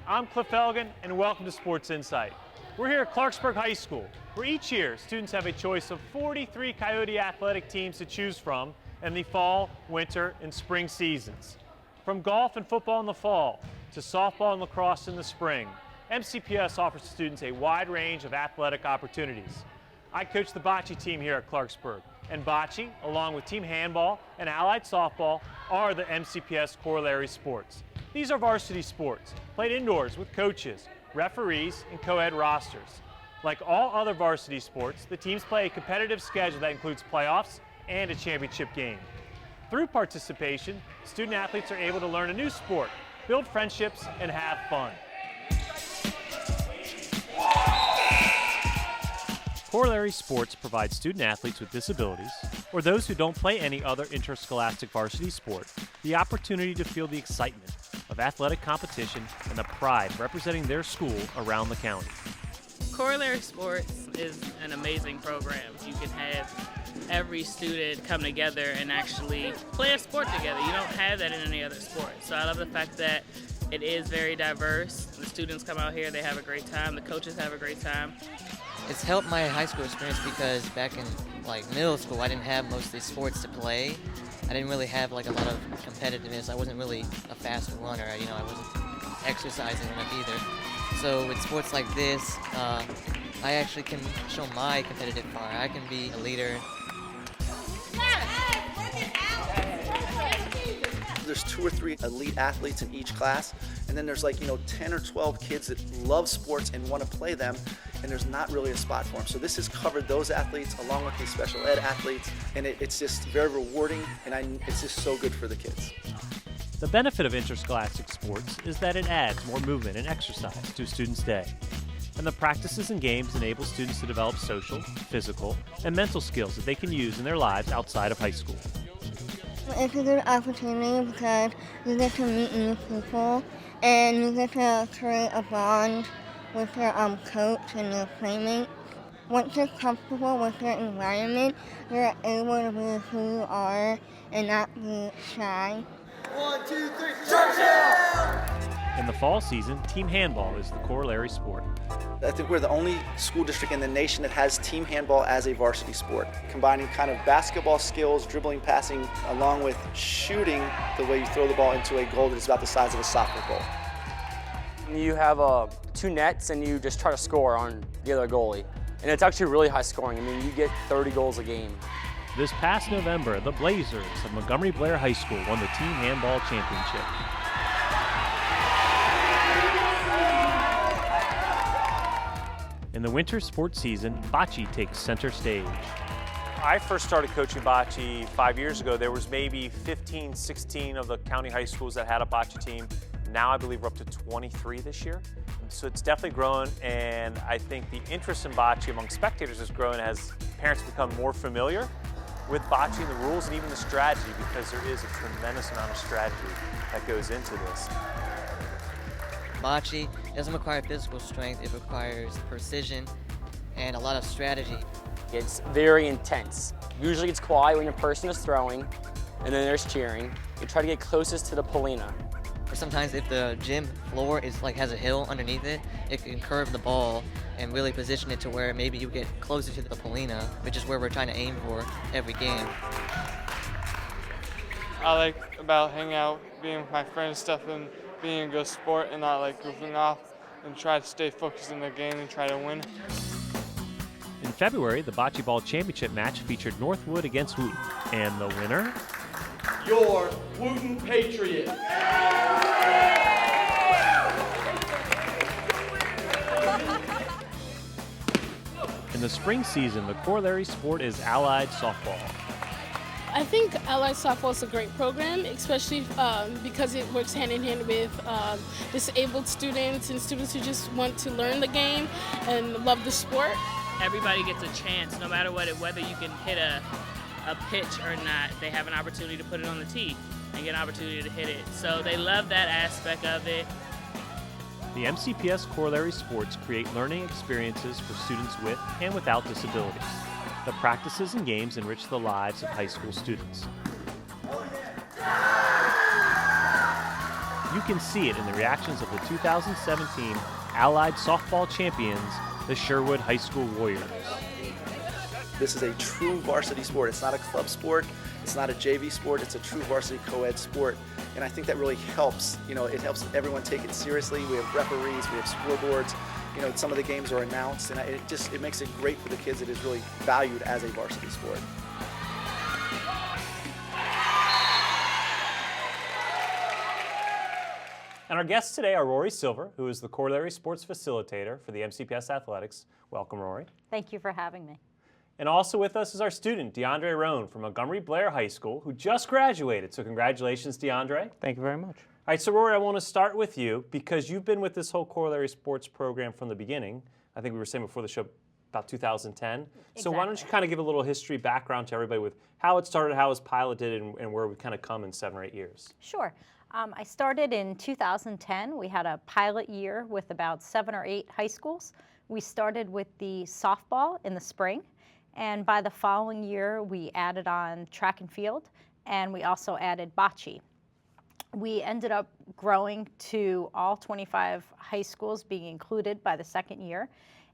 I'm Cliff Elgin, and welcome to Sports Insight. We're here at Clarksburg High School, where each year students have a choice of 43 Coyote athletic teams to choose from in the fall, winter, and spring seasons. From golf and football in the fall to softball and lacrosse in the spring, MCPS offers students a wide range of athletic opportunities. I coach the Bocce team here at Clarksburg, and Bocce, along with Team Handball and Allied Softball, are the MCPS Corollary Sports. These are varsity sports, played indoors with coaches, referees, and co-ed rosters. Like all other varsity sports, the teams play a competitive schedule that includes playoffs and a championship game. Through participation, student athletes are able to learn a new sport, build friendships, and have fun. Corollary Sports provides student athletes with disabilities, or those who don't play any other interscholastic varsity sport, the opportunity to feel the excitement of athletic competition and the pride representing their school around the county. Corollary Sports is an amazing program. You can have every student come together and actually play a sport together. You don't have that in any other sport. So I love the fact that it is very diverse. The students come out here, they have a great time. The coaches have a great time. It's helped my high school experience because back in middle school, I didn't have most of these sports to play. I didn't really have a lot of competitiveness. I wasn't really a fast runner. I wasn't exercising enough either. So with sports like this, I actually can show my competitive fire. I can be a leader. There's 2 or 3 elite athletes in each class, and then there's 10 or 12 kids that love sports and want to play them, and there's not really a spot for them. So this has covered those athletes along with these special ed athletes, and it's just very rewarding, and it's just so good for the kids. The benefit of interscholastic sports is that it adds more movement and exercise to a student's day. And the practices and games enable students to develop social, physical, and mental skills that they can use in their lives outside of high school. It's a good opportunity because you get to meet new people and you get to create a bond with your coach and your playmates. Once you're comfortable with your environment, you're able to be who you are and not be shy. 1, 2, 3, Churchill! In the fall season, Team Handball is the corollary sport. I think we're the only school district in the nation that has team handball as a varsity sport, combining kind of basketball skills, dribbling, passing, along with shooting the way you throw the ball into a goal that is about the size of a soccer goal. You have 2 nets and you just try to score on the other goalie. And it's actually really high scoring. You get 30 goals a game. This past November, the Blazers of Montgomery High School won the Team Handball Championship. In the winter sports season, Bocce takes center stage. I first started coaching Bocce 5 years ago. There was maybe 15, 16 of the county high schools that had a Bocce team. Now I believe we're up to 23 this year. So it's definitely grown, and I think the interest in Bocce among spectators has grown as parents become more familiar with Bocce and the rules and even the strategy, because there is a tremendous amount of strategy that goes into this. Bocce doesn't require physical strength, it requires precision and a lot of strategy. It's very intense. Usually it's quiet when a person is throwing, and then there's cheering. You try to get closest to the Polina. Or sometimes if the gym floor is has a hill underneath it, it can curve the ball and really position it to where maybe you get closer to the Polina, which is where we're trying to aim for every game. I like about hanging out, being with my friends and stuff, and being a good sport and not goofing off, and try to stay focused in the game and try to win. In February, the Bocce Ball Championship match featured Northwood against Wooten, and the winner? Your Wooten Patriot. In the spring season, the corollary sport is Allied Softball. I think Allied Softball is a great program, especially because it works hand in hand with disabled students and students who just want to learn the game and love the sport. Everybody gets a chance, no matter whether you can hit a pitch or not. They have an opportunity to put it on the tee and get an opportunity to hit it. So they love that aspect of it. The MCPS Corollary Sports create learning experiences for students with and without disabilities. The practices and games enrich the lives of high school students. you can see it in the reactions of the 2017 Allied Softball Champions, the Sherwood High School Warriors. This is a true varsity sport. It's not a club sport. It's not a JV sport. It's a true varsity co-ed sport. And I think that really helps. You know, it helps everyone take it seriously. We have referees, we have scoreboards. You know, some of the games are announced, and it makes it great for the kids. It is really valued as a varsity sport. And our guests today are Rory Silver, who is the Corollary Sports Facilitator for the MCPS Athletics. Welcome, Rory. Thank you for having me. And also with us is our student, DeAndre Roan from Montgomery Blair High School, who just graduated. So congratulations, DeAndre. Thank you very much. All right, so Rory, I want to start with you because you've been with this whole Corollary Sports program from the beginning. I think we were saying before the show about 2010. Exactly. So why don't you kind of give a little history background to everybody with how it started, how it was piloted, and where we've kind of come in 7 or 8 years. Sure. I started in 2010. We had a pilot year with about 7 or 8 high schools. We started with the softball in the spring, and by the following year, we added on track and field, and we also added bocce. We ended up growing to all 25 high schools being included by the second year.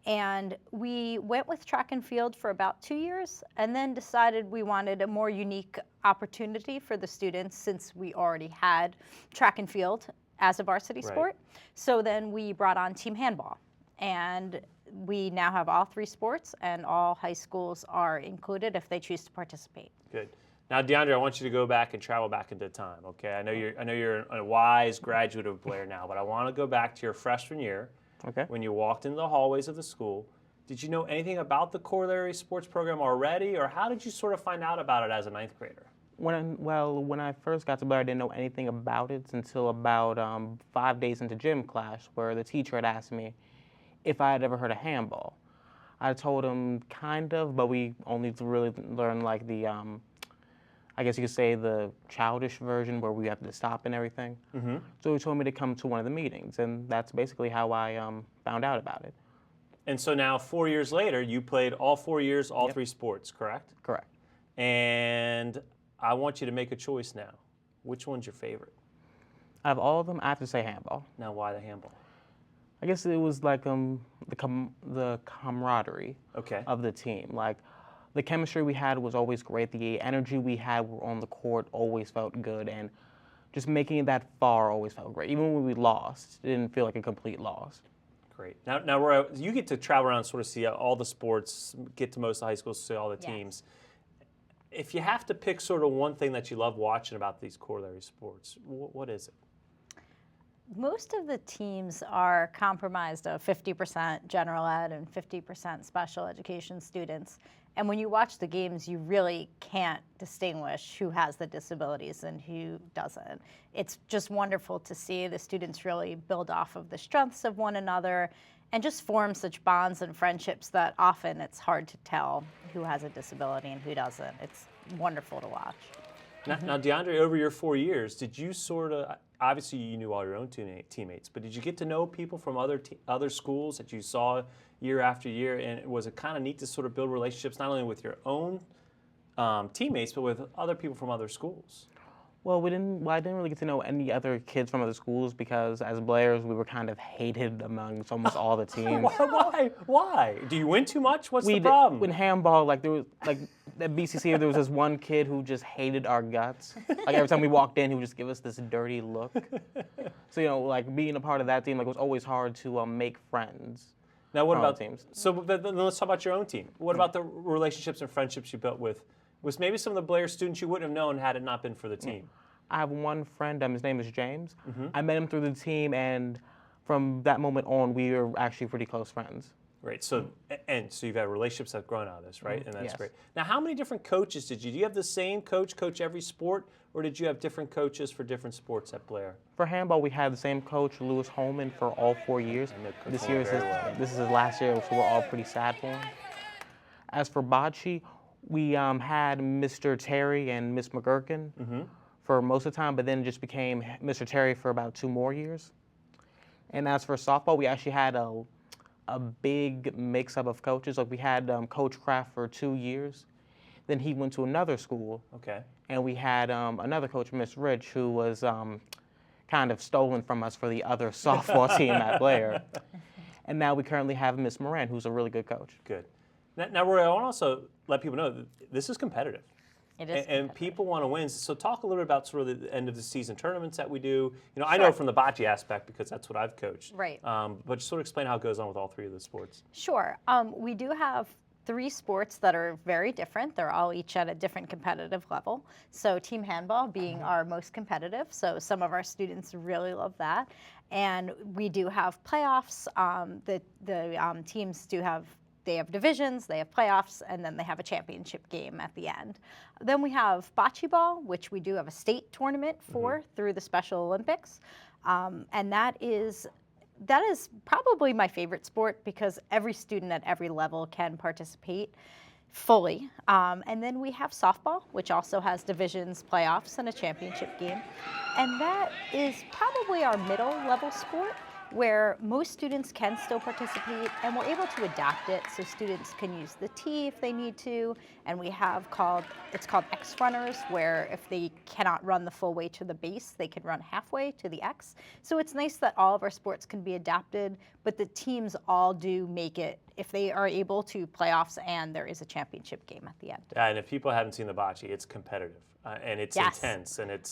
And we went with track and field for about 2 years and then decided we wanted a more unique opportunity for the students since we already had track and field as a varsity sport. So then we brought on Team Handball. And we now have all 3 sports, and all high schools are included if they choose to participate. Good. Now, DeAndre, I want you to go back and travel back into time, okay? I know you're a wise graduate of Blair now, but I want to go back to your freshman year. Okay. When you walked into the hallways of the school. Did you know anything about the Corollary Sports program already, or how did you sort of find out about it as a 9th grader? When I first got to Blair, I didn't know anything about it until about 5 days into gym class, where the teacher had asked me if I had ever heard of handball. I told him kind of, but we only really learned like the, I guess you could say the childish version where we have to stop and everything. Mm-hmm. So he told me to come to one of the meetings, and that's basically how I found out about it. And so now 4 years later, you played all 4 years, all Yep. 3 sports, correct? Correct. And I want you to make a choice now. Which one's your favorite? Out of all of them, I have to say handball. Now, why the handball? I guess it was like the camaraderie Okay. of the team. Like the chemistry we had was always great. The energy we had on the court always felt good, and just making it that far always felt great. Even when we lost, it didn't feel like a complete loss. Great. Now, Roy, you get to travel around and sort of see all the sports, get to most of the high schools, see all the Yes. teams. If you have to pick sort of one thing that you love watching about these Corollary sports, what is it? Most of the teams are comprised of 50% general ed and 50% special education students. And when you watch the games, you really can't distinguish who has the disabilities and who doesn't. It's just wonderful to see the students really build off of the strengths of one another and just form such bonds and friendships that often it's hard to tell who has a disability and who doesn't. It's wonderful to watch. Now, DeAndre, over your 4 years, did you sort of, obviously you knew all your own teammates, but did you get to know people from other schools that you saw year after year, and was it kind of neat to sort of build relationships not only with your own teammates, but with other people from other schools? Well, I didn't really get to know any other kids from other schools because as Blairs, we were kind of hated amongst almost all the teams. Why? Do you win too much? What's the problem? With handball, like there was like at BCC, there was this one kid who just hated our guts. Like every time we walked in, he would just give us this dirty look. So like being a part of that team, like it was always hard to make friends. Now, what about teams? So then let's talk about your own team. What about the relationships and friendships you built with maybe some of the Blair students you wouldn't have known had it not been for the team? I have one friend, his name is James. Mm-hmm. I met him through the team, and from that moment on, we were actually pretty close friends. Right. So you've had relationships that have grown out of this, right? And that's Yes. great. Now, how many different coaches did you? Do you have the same coach every sport, or did you have different coaches for different sports at Blair? For handball, we had the same coach, Lewis Holman, for all 4 years. I know Coach This Holman year is very well. this is his last year, so we're all pretty sad for him. As for bocce, we had Mr. Terry and Miss McGurkin for most of the time, but then it just became Mr. Terry for about 2 more years. And as for softball, we actually had a big mix-up of coaches. Like we had Coach Kraft for 2 years. Then he went to another school. Okay. And we had another coach, Miss Rich, who was kind kind of stolen from us for the other softball team at Blair. And now we currently have Miss Moran, who's a really good coach. Good. Now, Rory, I want to also let people know that this is competitive. It is and people want to win. So talk a little bit about sort of the end of the season tournaments that we do. You know, I Sure. know from the bocce aspect because that's what I've coached. Right. But just sort of explain how it goes on with all three of the sports. Sure. We do have 3 sports that are very different. They're all each at a different competitive level. So Team Handball being our most competitive. So some of our students really love that. And we do have playoffs. The teams do have They have divisions, they have playoffs, and then they have a championship game at the end. Then we have bocce ball, which we do have a state tournament for through the Special Olympics. And that is probably my favorite sport because every student at every level can participate fully. And then we have softball, which also has divisions, playoffs, and a championship game. And that is probably our middle level sport, where most students can still participate, and we're able to adapt it so students can use the tee if they need to, and we have it's called X runners, where if they cannot run the full way to the base, they can run halfway to the X. So it's nice that all of our sports can be adapted, but the teams all do make it, if they are able to, playoffs, and there is a championship game at the end. And if people haven't seen the bocce, it's competitive, and it's intense, and it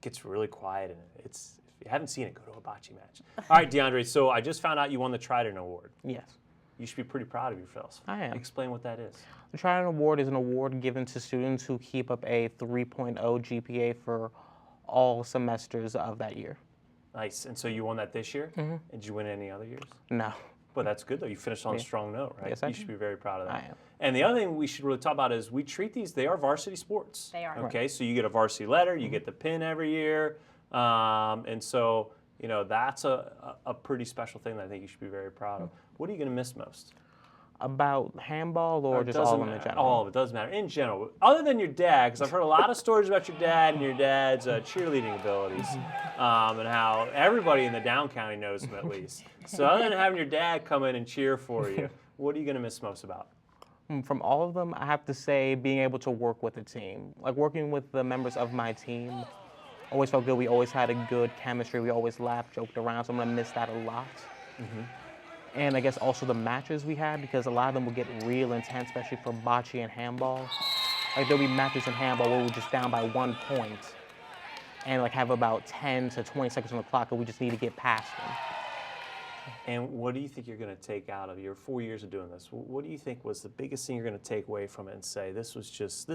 gets really quiet, and if you haven't seen it, go to a bocce match. All right, DeAndre, so I just found out you won the Trident Award. Yes. You should be pretty proud of yourself. I am. Explain what that is. The Trident Award is an award given to students who keep up a 3.0 GPA for all semesters of that year. Nice. And so you won that this year? Mm-hmm. Did you win any other years? No. Well, that's good, though. You finished on a strong note, right? Yes, I You did. should be very proud of that. I am. And the other thing we should really talk about is we treat these, they are varsity sports. They are. Okay, so you get a varsity letter, you get the pin every year. And so, you know, that's a pretty special thing that I think you should be very proud of. What are you going to miss most? About handball or just all of them in general? All of it, doesn't matter. In general, other than your dad, because I've heard a lot of stories about your dad and your dad's cheerleading abilities, and how everybody in the Down County knows him at least. So other than having your dad come in and cheer for you, what are you going to miss most about? From all of them, I have to say being able to work with a team. Like working with the members of my team always felt good. We always had a good chemistry. We always laughed, joked around, so I'm going to miss that a lot. And I guess also the matches we had, because a lot of them would get real intense, especially for bocce and handball. Like there'll be matches in handball where we're just down by 1 point and like have about 10 to 20 seconds on the clock, and we just need to get past them. And what do you think you're going to take out of your 4 years of doing this? What do you think was the biggest thing you're going to take away from it and say, this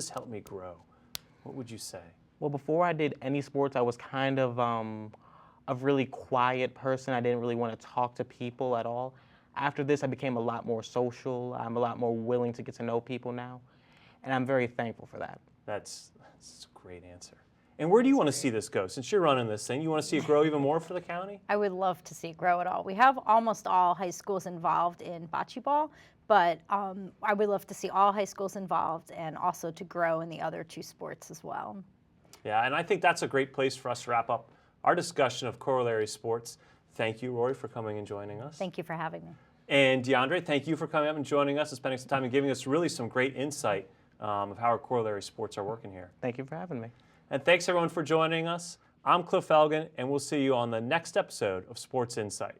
helped me grow? What would you say? Well, before I did any sports, I was kind of a really quiet person. I didn't really want to talk to people at all. After this, I became a lot more social. I'm a lot more willing to get to know people now, and I'm very thankful for that. That's a great answer. And where do you want to see this go? Since you're running this thing, you want to see it grow even more for the county? I would love to see it grow at all. We have almost all high schools involved in bocce ball, but I would love to see all high schools involved and also to grow in the other 2 sports as well. Yeah, and I think that's a great place for us to wrap up our discussion of corollary sports. Thank you, Rory, for coming and joining us. Thank you for having me. And DeAndre, thank you for coming up and joining us and spending some time and giving us really some great insight of how our corollary sports are working here. Thank you for having me. And thanks, everyone, for joining us. I'm Cliff Elgin, and we'll see you on the next episode of Sports Insight.